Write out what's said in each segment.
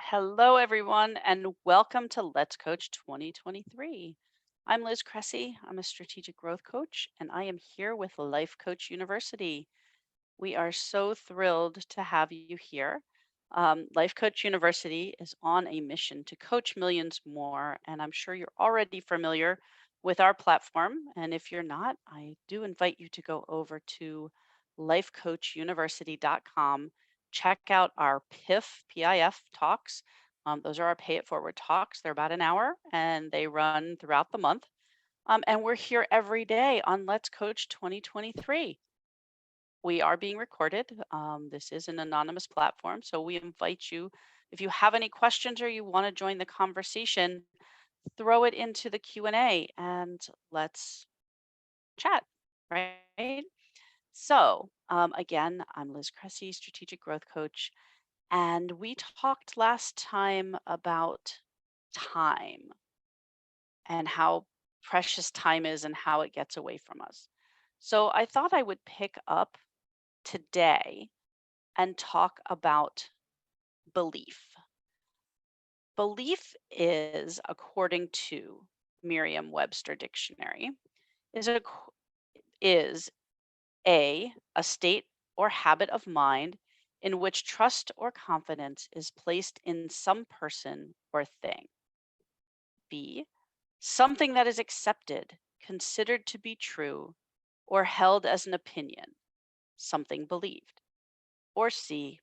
Hello, everyone, and welcome to Let's Coach 2023. I'm Liz Cresci. I'm a strategic growth coach, and I am here with Life Coach University. We are so thrilled to have you here. Life Coach University is on a mission to coach millions more, and I'm sure you're already familiar with our platform. And if you're not, I do invite you to go over to lifecoachuniversity.com. Check out our PIF talks. Those are our pay it forward talks. They're about an hour and they run throughout the month. And we're here every day on Let's Coach 2023. We are being recorded. This is an anonymous platform, so we invite you, if you have any questions or you want to join the conversation, throw it into the Q&A and let's chat, right? So, again, I'm Liz Cresci, strategic growth coach, and we talked last time about time and how precious time is and how it gets away from us. So, I thought I would pick up today and talk about belief. Belief is, according to Merriam-Webster Dictionary, is is a state or habit of mind in which trust or confidence is placed in some person or thing. B, something that is accepted, considered to be true, or held as an opinion, something believed. Or C,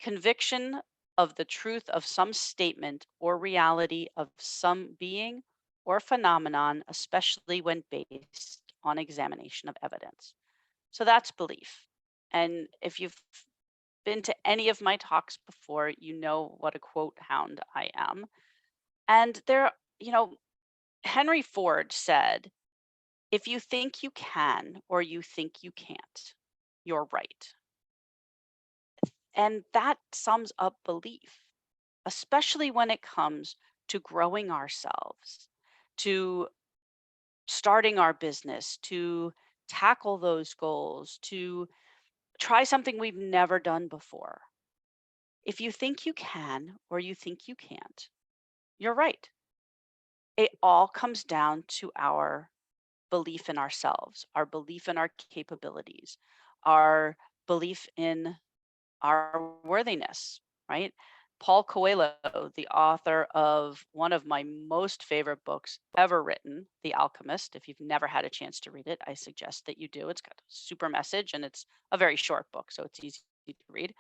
conviction of the truth of some statement or reality of some being or phenomenon, especially when based on examination of evidence. So that's belief. And if you've been to any of my talks before, you know what a quote hound I am. And Henry Ford said, if you think you can or you think you can't, you're right. And that sums up belief, especially when it comes to growing ourselves, to starting our business, to tackle those goals, to try something we've never done before. If you think you can or you think you can't, you're right. It all comes down to our belief in ourselves, our belief in our capabilities, our belief in our worthiness, right? Paul Coelho, the author of one of my most favorite books ever written, The Alchemist. If you've never had a chance to read it, I suggest that you do. It's got a super message and it's a very short book, so it's easy to read.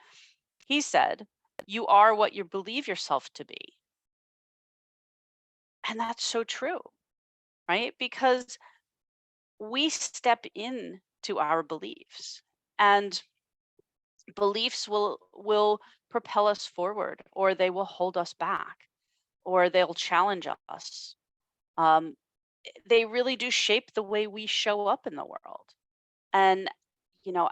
He said, you are what you believe yourself to be. And that's so true, right? Because we step in to our beliefs and beliefs will propel us forward, or they will hold us back, or they'll challenge us. um, they really do shape the way we show up in the world. And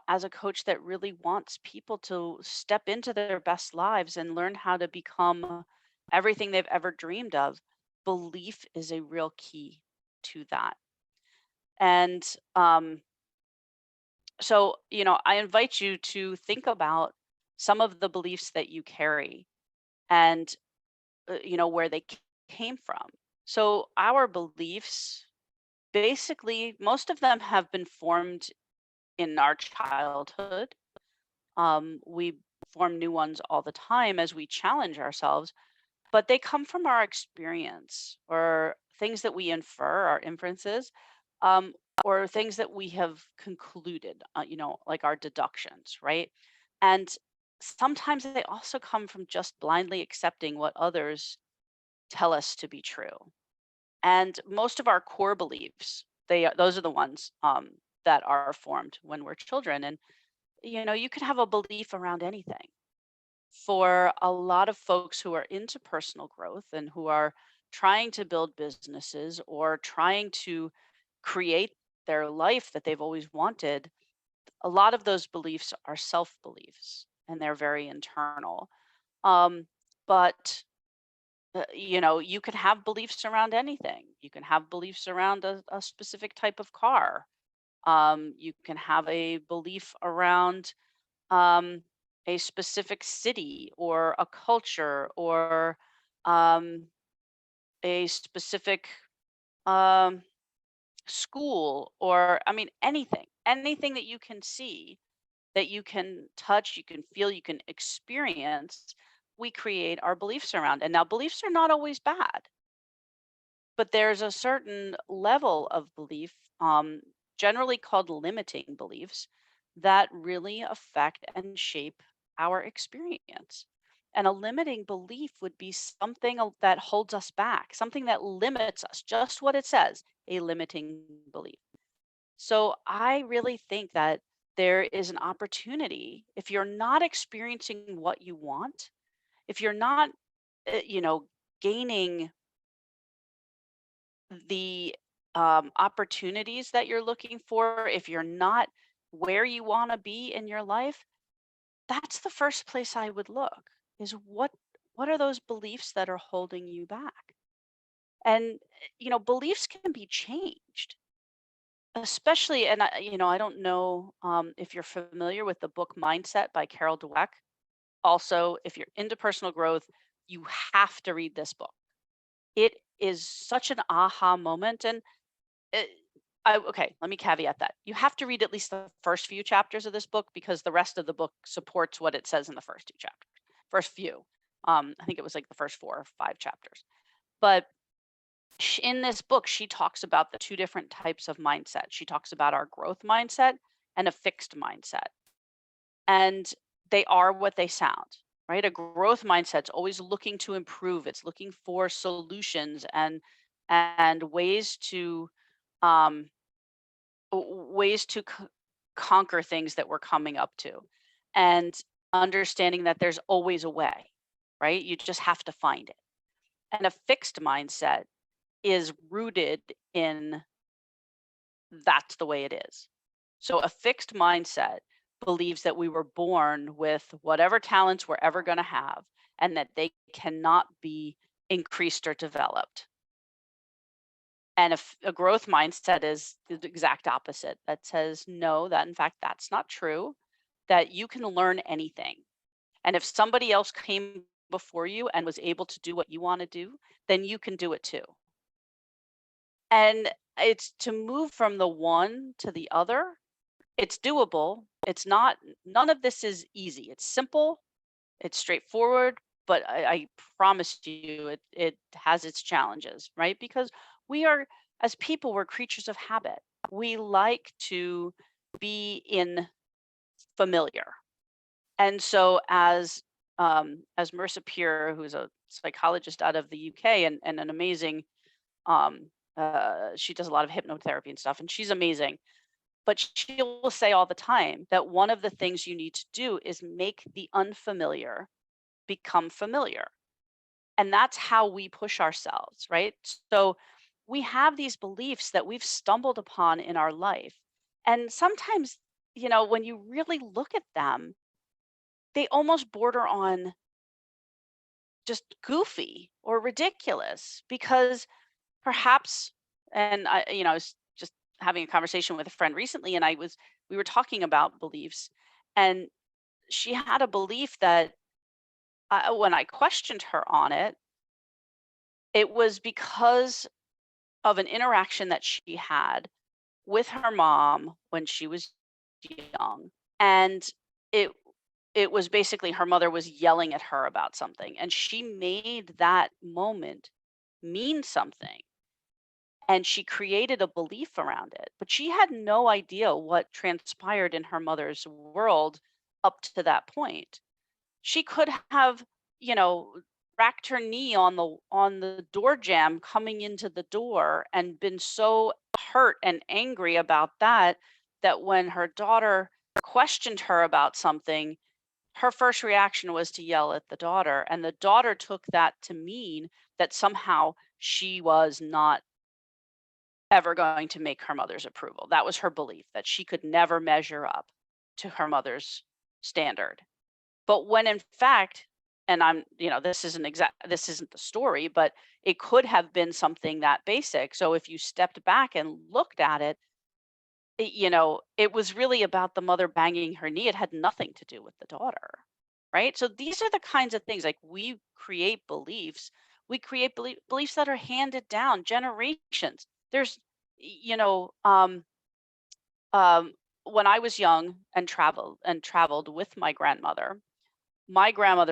as a coach that really wants people to step into their best lives and learn how to become everything they've ever dreamed of, belief is a real key to that. And so, I invite you to think about some of the beliefs that you carry and, where they came from. So, our beliefs, basically, most of them have been formed in our childhood. We form new ones all the time as we challenge ourselves, but they come from our experience or things that we infer, our inferences, um, or things that we have concluded, like our deductions, right? And sometimes they also come from just blindly accepting what others tell us to be true. And most of our core beliefs, those are the ones that are formed when we're children. And you can have a belief around anything. For a lot of folks who are into personal growth and who are trying to build businesses or trying to create their life that they've always wanted, a lot of those beliefs are self beliefs and they're very internal. But you can have beliefs around anything. You can have beliefs around a specific type of car. You can have a belief around um, a specific city or a culture or um, a specific um, school, or I mean anything that you can see, that you can touch, you can feel, you can experience, we create our beliefs around. And now beliefs are not always bad, but there's a certain level of belief, generally called limiting beliefs, that really affect and shape our experience. And a limiting belief would be something that holds us back, something that limits us, just what it says, a limiting belief. So I really think that there is an opportunity, if you're not experiencing what you want, if you're not, gaining the opportunities that you're looking for, if you're not where you want to be in your life, that's the first place I would look. Is what are those beliefs that are holding you back? And beliefs can be changed, especially. And I don't know if you're familiar with the book Mindset by Carol Dweck. Also, if you're into personal growth, you have to read this book. It is such an aha moment. And It okay, let me caveat that. You have to read at least the first few chapters of this book, because the rest of the book supports what it says in the first 2 chapters. First few. I think it was like the first 4 or 5 chapters. But in this book, she talks about the 2 different types of mindset. She talks about our growth mindset and a fixed mindset. And they are what they sound, right? A growth mindset's always looking to improve. It's looking for solutions and ways to um ways to conquer things that we're coming up to, and understanding that there's always a way, right? You just have to find it. And a fixed mindset is rooted in that's the way it is. So a fixed mindset believes that we were born with whatever talents we're ever going to have, and that they cannot be increased or developed. And if a growth mindset is the exact opposite, that says, no, that in fact, that's not true, that you can learn anything. And if somebody else came before you and was able to do what you want to do, then you can do it too. And it's to move from the one to the other. It's doable. It's not, none of this is easy. It's simple, it's straightforward, but I promise you, it has its challenges, right? Because we are, as people, we're creatures of habit. We like to be in familiar. And so, as Marissa Peer, who's a psychologist out of the UK, and an amazing, she does a lot of hypnotherapy and stuff, and she's amazing. But she will say all the time that one of the things you need to do is make the unfamiliar become familiar. And that's how we push ourselves, right? So we have these beliefs that we've stumbled upon in our life. And sometimes, when you really look at them, they almost border on just goofy or ridiculous, because perhaps, and I was just having a conversation with a friend recently, and we were talking about beliefs, and she had a belief that, when I questioned her on it, it was because of an interaction that she had with her mom when she was young. And it it was basically her mother was yelling at her about something, and she made that moment mean something, and she created a belief around it. But she had no idea what transpired in her mother's world up to that point. She could have, you know, racked her knee on the door jamb coming into the door, and been so hurt and angry about that, that when her daughter questioned her about something, her first reaction was to yell at the daughter, and the daughter took that to mean that somehow she was not ever going to make her mother's approval. That was her belief, that she could never measure up to her mother's standard. But when in fact, and this isn't the story, but it could have been something that basic. So if you stepped back and looked at it, it was really about the mother banging her knee. It had nothing to do with the daughter. right? So these are the kinds of things like we create beliefs that are handed down generations. There's, you know, um, when I was young and traveled with my grandmother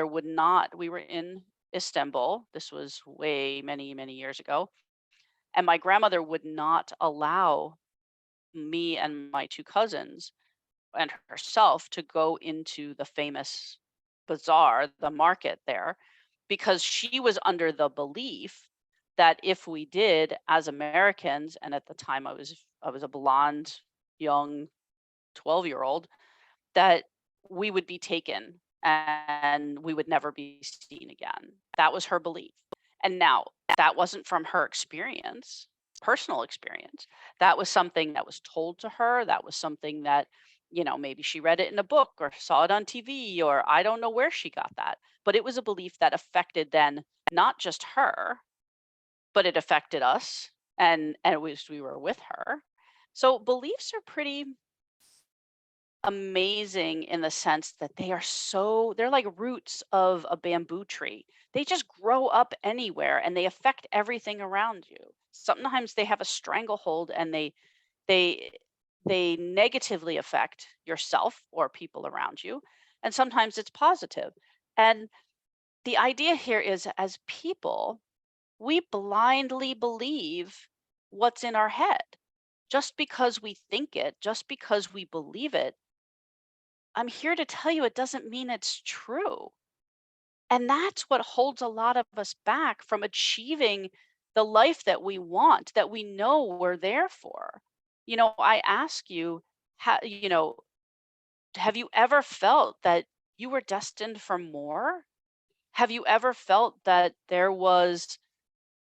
would not. We were in Istanbul. This was way many years ago, and my grandmother would not allow me and my two cousins and herself to go into the famous bazaar, the market there, because she was under the belief that if we did as Americans, and at the time I was a blonde young 12-year-old, that we would be taken and we would never be seen again. That was her belief. And now that wasn't from her experience, personal experience. That was something that was told to her. That was something that, maybe she read it in a book or saw it on TV, or I don't know where she got that. But it was a belief that affected then not just her, but it affected us, and we were with her. So beliefs are pretty amazing in the sense that they're like roots of a bamboo tree. They just grow up anywhere and they affect everything around you. Sometimes they have a stranglehold and they they negatively affect yourself or people around you, and sometimes it's positive. And the idea here is, as people, we blindly believe what's in our head. Just because we think it, just because we believe it, I'm here to tell you it doesn't mean it's true. And that's what holds a lot of us back from achieving the life that we want, that we know we're there for. I ask you, have you ever felt that you were destined for more? Have you ever felt that there was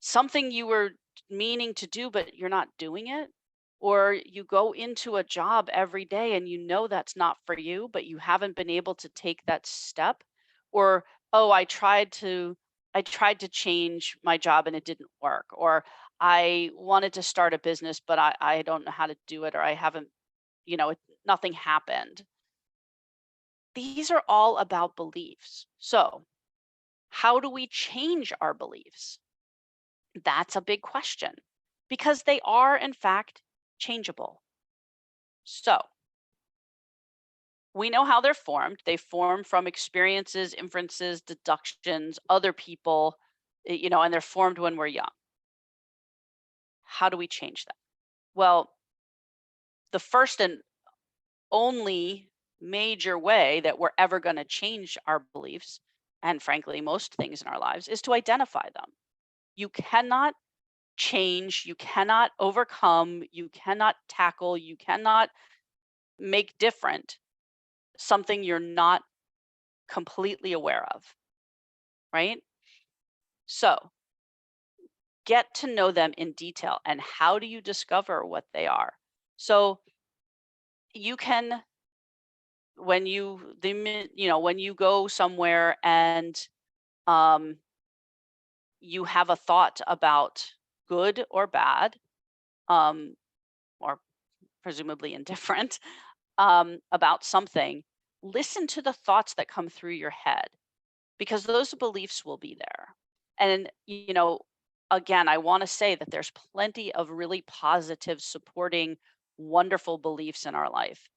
something you were meaning to do, but you're not doing it? Or you go into a job every day and you know that's not for you, but you haven't been able to take that step? Or, oh, I tried to change my job and it didn't work. Or I wanted to start a business, but I don't know how to do it, or I haven't, nothing happened. These are all about beliefs. So, how do we change our beliefs? That's a big question because they are, in fact, changeable. So we know how they're formed. They form from experiences, inferences, deductions, other people, and they're formed when we're young. How do we change that? Well, the first and only major way that we're ever going to change our beliefs, and frankly, most things in our lives, is to identify them. You cannot change, you cannot overcome, you cannot tackle, you cannot make different something you're not completely aware of, right? So get to know them in detail. And how do you discover what they are? So you can, when you go somewhere and um, you have a thought about good or bad, um, or presumably indifferent, about something, listen to the thoughts that come through your head, because those beliefs will be there. And, again, I want to say that there's plenty of really positive, supporting, wonderful beliefs in our life.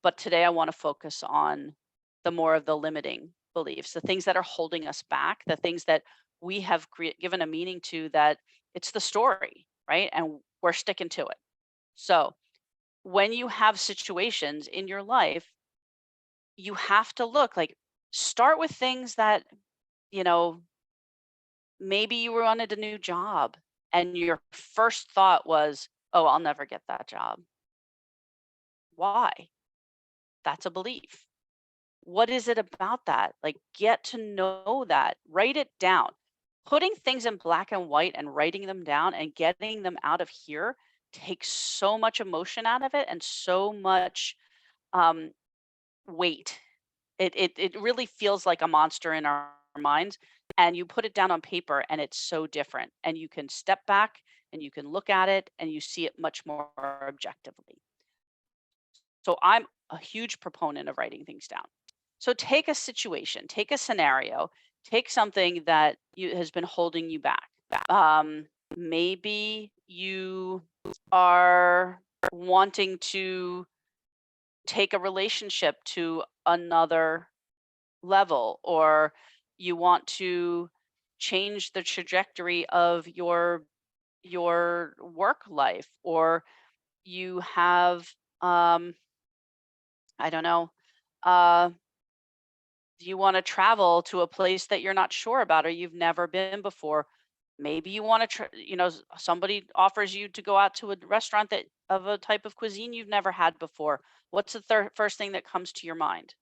But today I want to focus on the more of the limiting beliefs, the things that are holding us back, the things that we have given a meaning to, that it's the story, right? And we're sticking to it. So when you have situations in your life, you have to look like, start with things that, you know, maybe you wanted a new job and your first thought was, oh, I'll never get that job. Why? That's a belief. What is it about that? Like, get to know that, write it down. Putting things in black and white and writing them down and getting them out of here takes so much emotion out of it and so much um, weight. It really feels like a monster in our minds, and you put it down on paper and it's so different, and you can step back and you can look at it and you see it much more objectively. So I'm a huge proponent of writing things down. So take a situation, take a scenario, take something that has been holding you back. Um, Maybe you are wanting to take a relationship to another level, or you want to change the trajectory of your work life, or you have um I don't know, uh you want to travel to a place that you're not sure about or you've never been before. Maybe you want to somebody offers you to go out to a restaurant that of a type of cuisine you've never had before. What's the first thing that comes to your mind?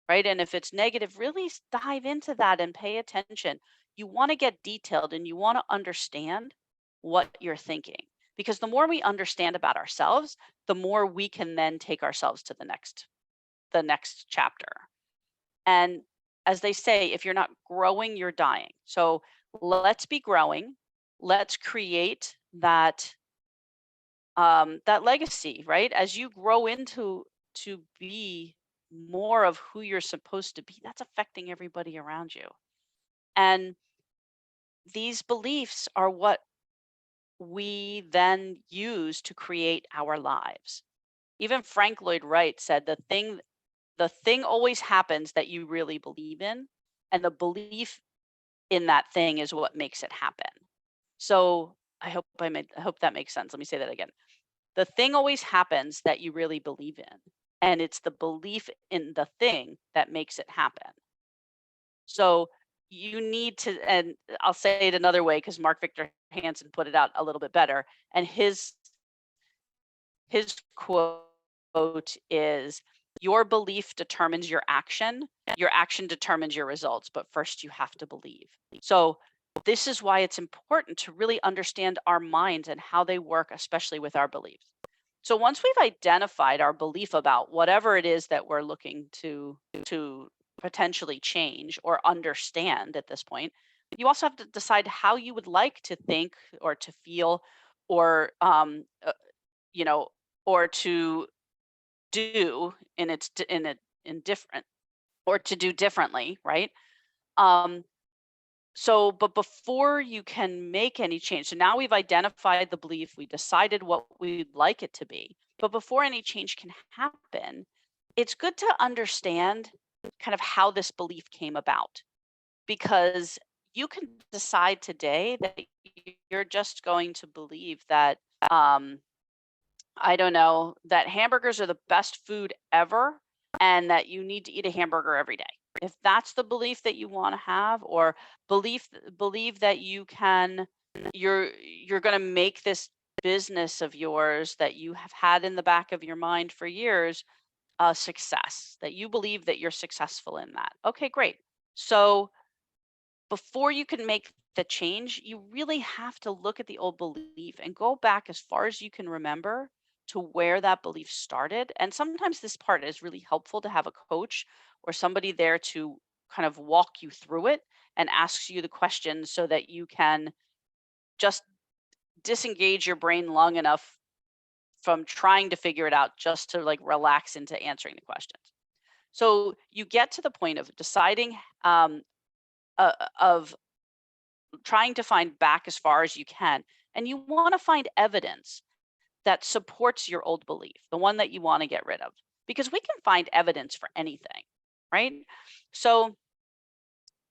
Right? And if it's negative, really dive into that and pay attention. You want to get detailed and you want to understand what you're thinking. Because the more we understand about ourselves, the more we can then take ourselves to the next chapter. And as they say, if you're not growing, you're dying. So let's be growing. Let's create that legacy, right? As you grow into to be more of who you're supposed to be, that's affecting everybody around you. And these beliefs are what we then use to create our lives. Even Frank Lloyd Wright said the thing always happens that you really believe in, and the belief in that thing is what makes it happen. So I hope that makes sense. Let me say that again. The thing always happens that you really believe in, and it's the belief in the thing that makes it happen. So you need to, and I'll say it another way because Mark Victor Hansen put it out a little bit better. And his quote is, your belief determines your action determines your results, but first you have to believe. So this is why it's important to really understand our minds and how they work, especially with our beliefs. So once we've identified our belief about whatever it is that we're looking to potentially change or understand at this point, you also have to decide how you would like to think or to feel, or you know, or to do in its d- in a in different or to do differently, right? Um, so, but before you can make any change, so now we've identified the belief, we decided what we'd like it to be. But before any change can happen, it's good to understand kind of how this belief came about, because you can decide today that you're just going to believe that um, I don't know, that hamburgers are the best food ever and that you need to eat a hamburger every day. If that's the belief that you want to have, or believe that you're going to make this business of yours that you have had in the back of your mind for years a success, that you believe that you're successful in that. Okay, great. So before you can make the change, you really have to look at the old belief and go back as far as you can remember to where that belief started. And sometimes this part is really helpful to have a coach or somebody there to kind of walk you through it and asks you the questions so that you can just disengage your brain long enough from trying to figure it out just to like relax into answering the questions. So you get to the point of deciding of trying to find back as far as you can. And you want to find evidence that supports your old belief, the one that you want to get rid of, because we can find evidence for anything, right? So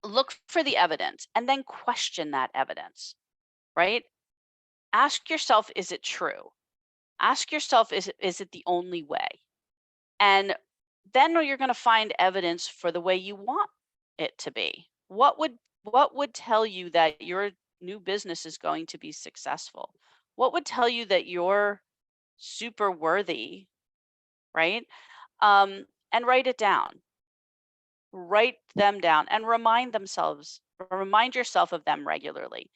look for the evidence and then question that evidence, right? Ask yourself, is it true? Ask yourself, is it the only way? And then you're going to find evidence for the way you want it to be. What would tell you that your new business is going to be successful? What would tell you that you're super worthy, right? And write it down. Write them down and remind yourself of them regularly.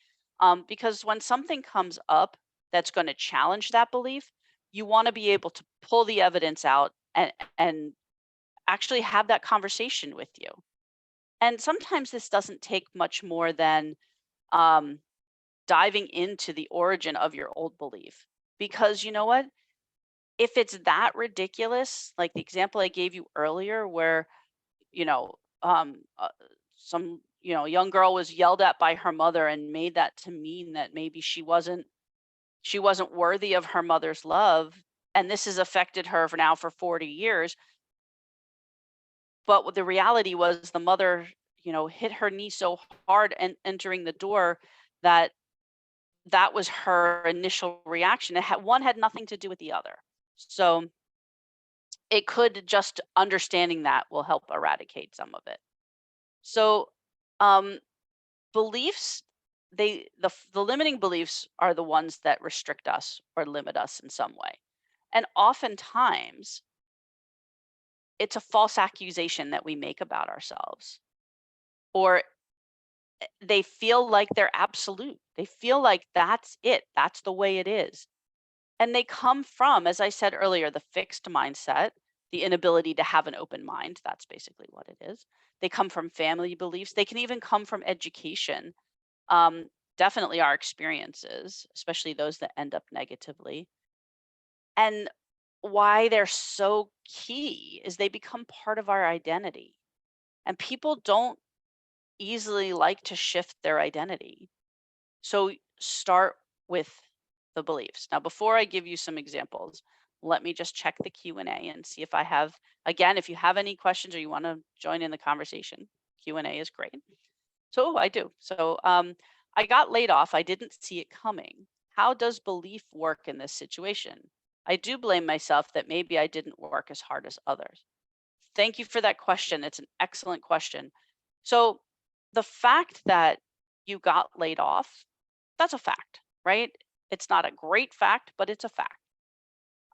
Because when something comes up that's going to challenge that belief, you want to be able to pull the evidence out and actually have that conversation with you. And sometimes this doesn't take much more than um, diving into the origin of your old belief. Because you know what? If it's that ridiculous, like the example I gave you earlier, where you know, some, young girl was yelled at by her mother and made that to mean that maybe she wasn't worthy of her mother's love, and this has affected her for now for 40 years. But what the reality was, the mother, hit her knee so hard and entering the door that that was her initial reaction. One had nothing to do with the other. So it could just understanding that will help eradicate some of it. So um, beliefs, the limiting beliefs are the ones that restrict us or limit us in some way. And oftentimes it's a false accusation that we make about ourselves, or they feel like they're absolute. They feel like that's it. That's the way it is. And they come from, as I said earlier, the fixed mindset, the inability to have an open mind. That's basically what it is. They come from family beliefs. They can even come from education. Um, Definitely our experiences, especially those that end up negatively. And why they're so key is they become part of our identity. And people don't easily like to shift their identity. So start with the beliefs. Now, before I give you some examples, let me just check the Q&A and see if I have, again, if you have any questions or you want to join in the conversation, Q&A is great. So I do. So I got laid off. I didn't see it coming. How does belief work in this situation? I do blame myself that maybe I didn't work as hard as others. Thank you for that question. It's an excellent question. So the fact that you got laid off, that's a fact, right? It's not a great fact, but it's a fact.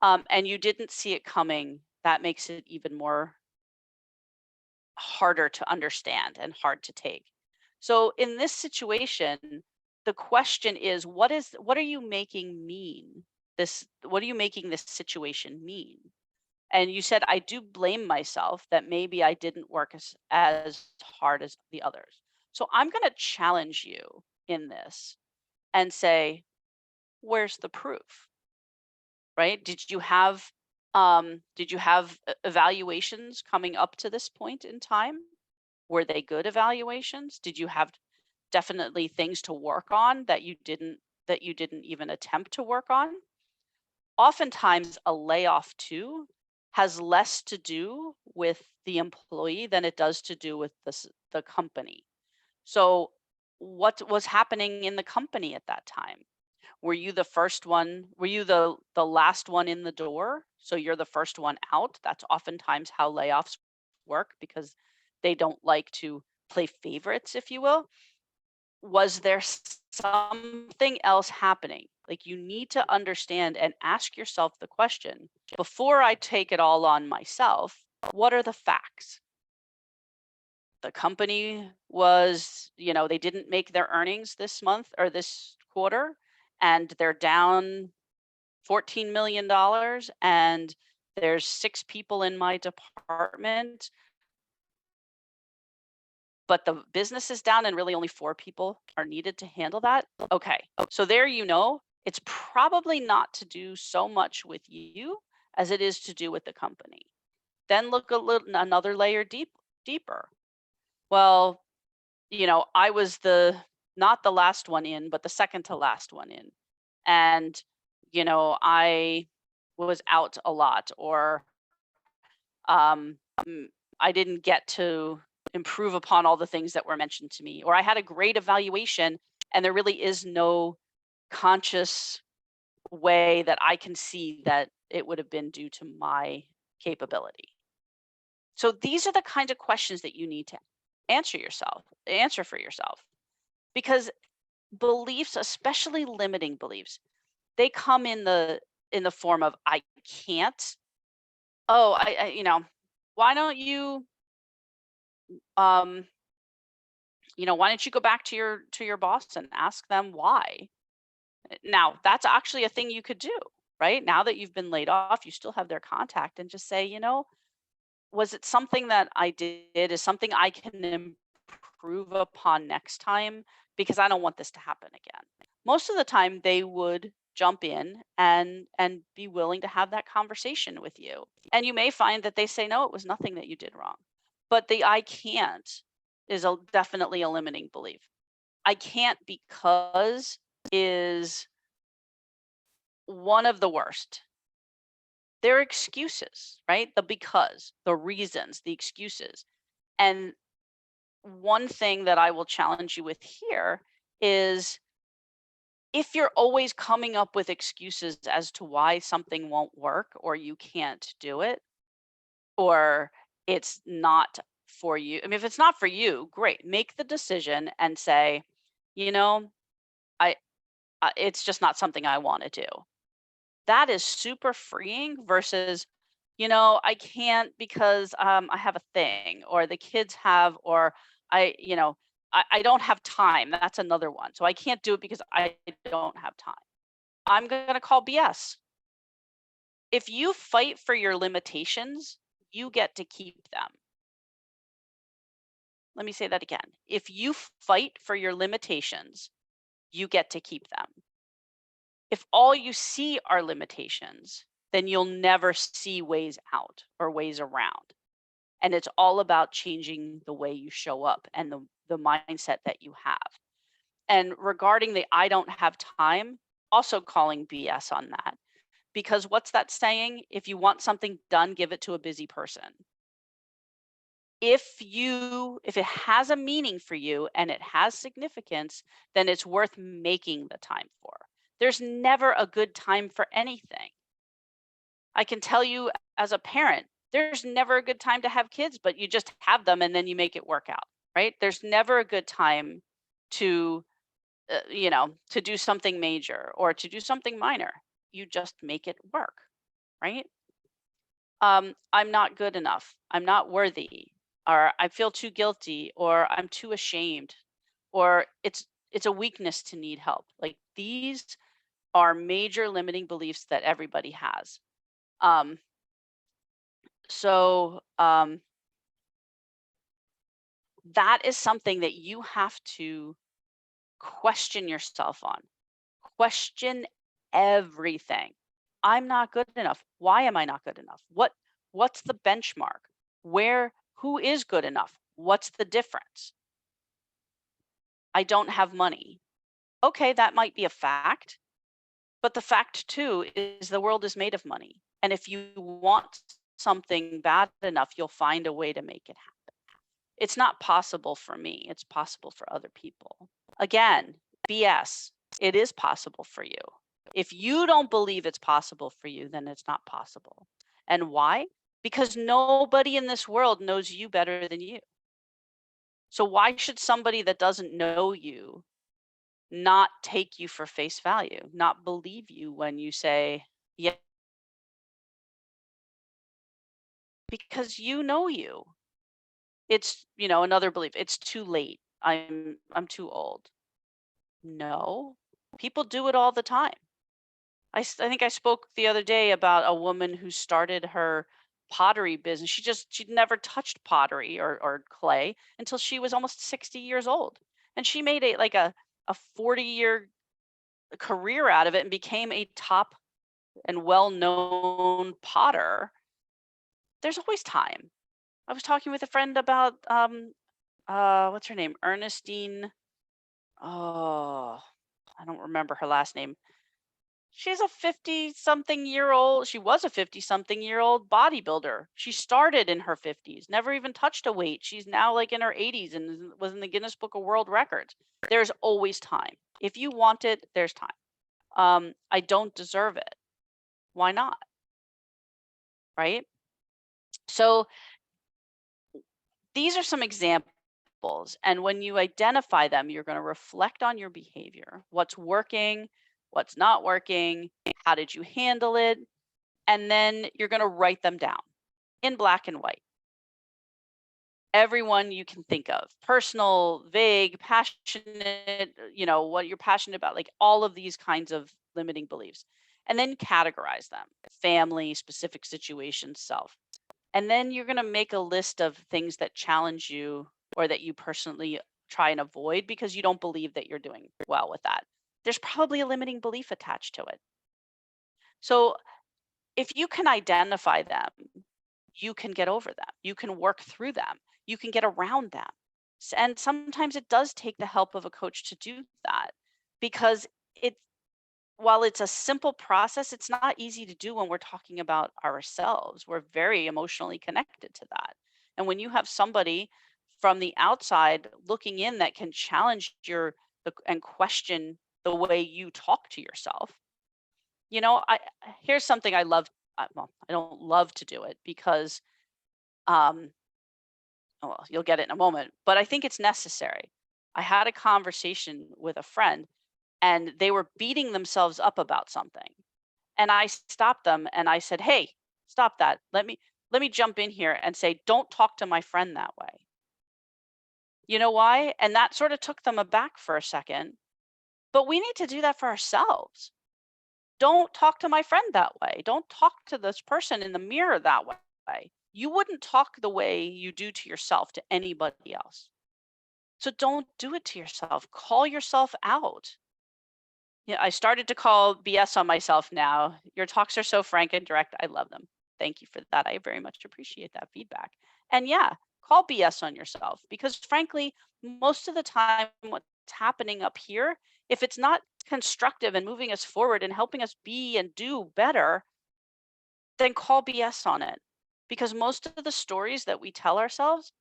And you didn't see it coming. That makes it even more harder to understand and hard to take. So in this situation, the question is, what are you making mean? What are you making this situation mean? And you said, I do blame myself that maybe I didn't work as hard as the others. So I'm going to challenge you in this and say, where's the proof? Right? Did you have evaluations coming up to this point in time? Were they good evaluations? Did you have definitely things to work on that you didn't even attempt to work on? Oftentimes a layoff too has less to do with the employee than it does to do with the company. So what was happening in the company at that time? Were you the first one? Were you the last one in the door? So you're the first one out? That's oftentimes how layoffs work because they don't like to play favorites, if you will. Was there something else happening? Like you need to understand and ask yourself the question, before I take it all on myself, what are the facts? The company they didn't make their earnings this month or this quarter, and they're down $14 million, and there's 6 people in my department, but the business is down and really only 4 people are needed to handle that. Okay. So there, it's probably not to do so much with you as it is to do with the company. Then look another layer deeper. Well, I was not the last one in, but the second to last one in. And, I was out a lot, or um, mm, I didn't get to improve upon all the things that were mentioned to me, or I had a great evaluation and there really is no conscious way that I can see that it would have been due to my capability. So these are the kinds of questions that you need to answer for yourself, because beliefs, especially limiting beliefs, they come in the form of I can't. Oh, why don't you um why don't you go back to your boss and ask them why? Now, that's actually a thing you could do, right? Now that you've been laid off, you still have their contact, and just say, was it something that I did? Is something I can improve upon next time? Because I don't want this to happen again. Most of the time they would jump in and be willing to have that conversation with you. And you may find that they say, no, it was nothing that you did wrong. But the I can't is definitely a limiting belief. I can't because is one of the worst. They're excuses, right? The because, the reasons, the excuses. And one thing that I will challenge you with here is if you're always coming up with excuses as to why something won't work or you can't do it or it's not for you. I mean, if it's not for you, great. Make the decision and say, you know, I it's just not something I want to do. That is super freeing versus, I can't because I have a thing or the kids have, or I don't have time. That's another one. So I can't do it because I don't have time. I'm going to call BS. If you fight for your limitations, you get to keep them. Let me say that again. If you fight for your limitations, you get to keep them. If all you see are limitations, then you'll never see ways out or ways around. And it's all about changing the way you show up and the mindset that you have. And regarding the I don't have time, also calling BS on that. Because what's that saying? If you want something done, give it to a busy person. If it has a meaning for you and it has significance, then it's worth making the time for. There's never a good time for anything. I can tell you as a parent, there's never a good time to have kids, but you just have them and then you make it work out, right? There's never a good time to, to do something major or to do something minor. You just make it work, right? I'm not good enough. I'm not worthy, or I feel too guilty, or I'm too ashamed, or it's a weakness to need help. Like these are major limiting beliefs that everybody has. Um, so that is something that you have to question yourself on. Question everything. I'm not good enough. Why am I not good enough? What's the benchmark? Who is good enough? What's the difference? I don't have money. Okay, that might be a fact, but the fact too is the world is made of money. And if you want something bad enough, you'll find a way to make it happen. It's not possible for me, it's possible for other people. Again, BS. It is possible for you. If you don't believe it's possible for you, then it's not possible. And why? Because nobody in this world knows you better than you. So why should somebody that doesn't know you not take you for face value, not believe you when you say, yeah, because you know you. It's, another belief. It's too late. I'm too old. No. People do it all the time. I think I spoke the other day about a woman who started her pottery business. She'd never touched pottery or clay until she was almost 60 years old. And she made a 40-year career out of it and became a top and well-known potter. There's always time. I was talking with a friend about what's her name? Ernestine. Oh, I don't remember her last name. She's a 50 something year old. She was a 50 something year old bodybuilder. She started in her 50s, never even touched a weight. She's now like in her 80s and was in the Guinness Book of World Records. There's always time. If you want it, there's time. I don't deserve it. Why not? Right? So these are some examples. And when you identify them, you're going to reflect on your behavior. What's working? What's not working? How did you handle it? And then you're going to write them down in black and white. Everyone you can think of, personal, vague, passionate, what you're passionate about, like all of these kinds of limiting beliefs. And then categorize them: family, specific situations, self. And then you're going to make a list of things that challenge you or that you personally try and avoid because you don't believe that you're doing well with that. There's probably a limiting belief attached to it. So if you can identify them, you can get over them. You can work through them. you can get around them. And sometimes it does take the help of a coach to do that because it while it's a simple process, it's not easy to do when we're talking about ourselves. We're very emotionally connected to that. And when you have somebody from the outside looking in that can challenge and question the way you talk to yourself, here's something I love. Well, I don't love to do it because, um, oh, well, you'll get it in a moment, but I think it's necessary. I had a conversation with a friend and they were beating themselves up about something. And I stopped them and I said, "Hey, stop that. Let me jump in here and say, don't talk to my friend that way." You know why? And that sort of took them aback for a second. But we need to do that for ourselves. Don't talk to my friend that way. Don't talk to this person in the mirror that way. You wouldn't talk the way you do to yourself to anybody else. So don't do it to yourself. Call yourself out. Yeah, I started to call BS on myself now. Your talks are so frank and direct. I love them. Thank you for that. I very much appreciate that feedback. And yeah, call BS on yourself because frankly, most of the time, what's happening up here, if it's not constructive and moving us forward and helping us be and do better, then call BS on it. Because most of the stories that we tell ourselves,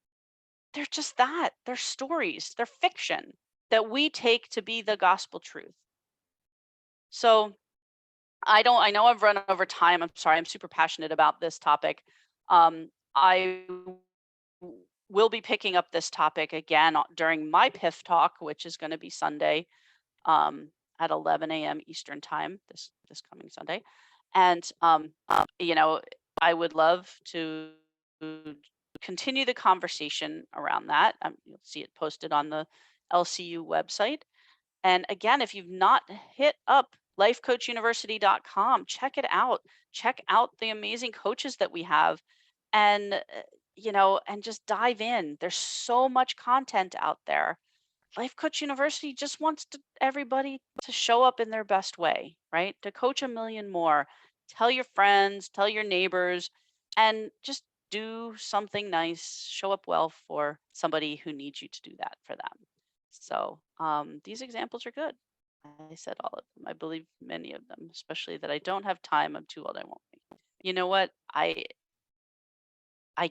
they're just that. They're stories, they're fiction that we take to be the gospel truth. So I know I've run over time. I'm sorry. I'm super passionate about this topic. I will be picking up this topic again during my PIF talk, which is going to be Sunday um, at 11 a.m. Eastern time this coming Sunday. And you know, I would love to continue the conversation around that. You'll see it posted on the LCU website. And again, if you've not hit up lifecoachuniversity.com, check it out. Check out the amazing coaches that we have and and just dive in. There's so much content out there. Life Coach University just wants everybody to show up in their best way, right? To coach a million more. Tell your friends, tell your neighbors, and just do something nice. Show up well for somebody who needs you to do that for them. So these examples are good. I said all of them. I believe many of them, especially that I don't have time. I'm too old. I won't be. You know what? I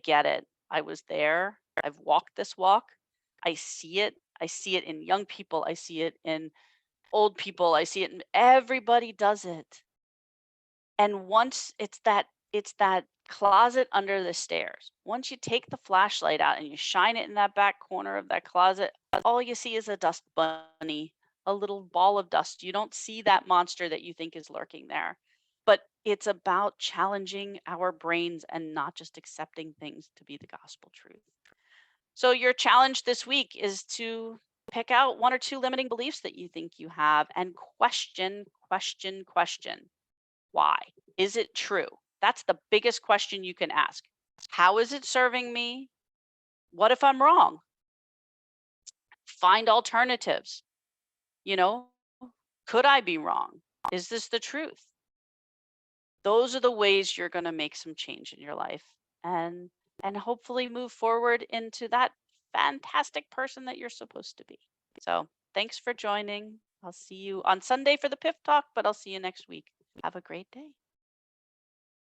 get it. I was there. I've walked this walk. I see it. I see it in young people. I see it in old people. I see it in everybody does it. And once it's that closet under the stairs. Once you take the flashlight out and you shine it in that back corner of that closet, all you see is a dust bunny, a little ball of dust. You don't see that monster that you think is lurking there. But it's about challenging our brains and not just accepting things to be the gospel truth. So your challenge this week is to pick out one or two limiting beliefs that you think you have and question, question, question. Why? Is it true? That's the biggest question you can ask. How is it serving me? What if I'm wrong? Find alternatives. You know, could I be wrong? Is this the truth? Those are the ways you're going to make some change in your life and hopefully move forward into that fantastic person that you're supposed to be. So, thanks for joining. I'll see you on Sunday for the PIF talk, but I'll see you next week. Have a great day.